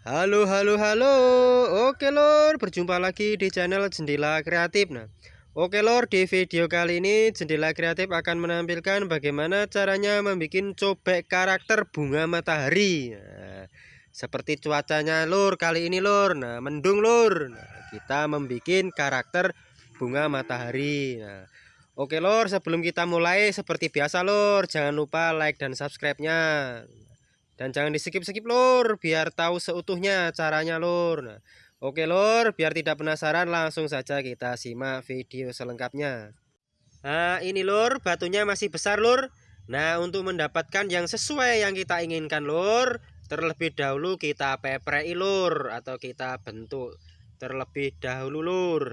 Halo, halo, halo. Oke lor, berjumpa lagi di channel Jendela Kreatif. Oke lor, di video kali ini Jendela Kreatif akan menampilkan bagaimana caranya membuat cobek karakter bunga matahari. Seperti cuacanya lor kali ini lor. Mendung lor. Kita membuat karakter bunga matahari. Oke lor, sebelum kita mulai seperti biasa lor, jangan lupa like dan subscribe-nya. Dan jangan di skip-skip lur, biar tahu seutuhnya caranya lur. Oke lur, biar tidak penasaran langsung saja kita simak video selengkapnya. Nah ini lur, batunya masih besar lur. Nah untuk mendapatkan yang sesuai yang kita inginkan lur, terlebih dahulu kita peprei lur, atau kita bentuk terlebih dahulu lur.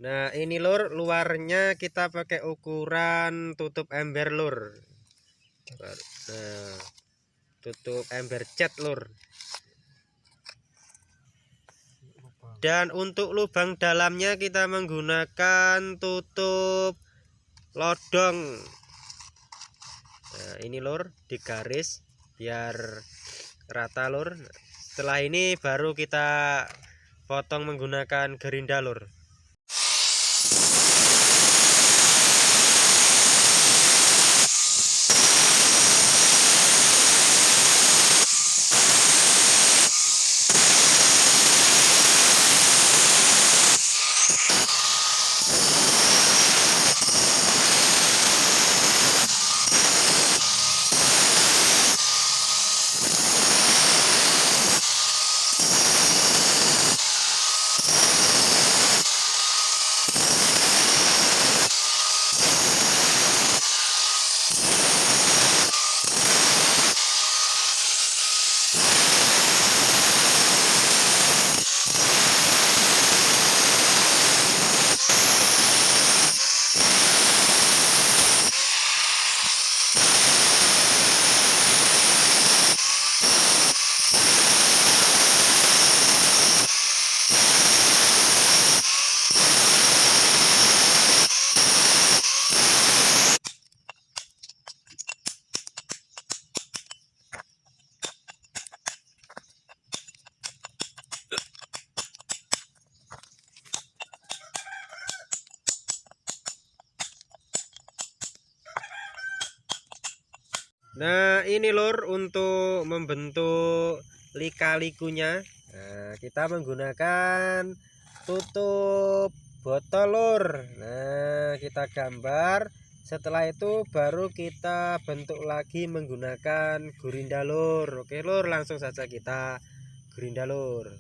Nah ini lur, luarnya kita pakai ukuran tutup ember lur. Nah tutup ember cat lur. Dan untuk lubang dalamnya kita menggunakan tutup lodong. Nah ini lur, digaris biar rata lur. Setelah ini baru kita potong menggunakan gerinda lur. Nah ini lur, untuk membentuk lika-likunya kita menggunakan tutup botol lur. Nah kita gambar, setelah itu baru kita bentuk lagi menggunakan gurinda lur. Oke lur, langsung saja kita gurinda lur.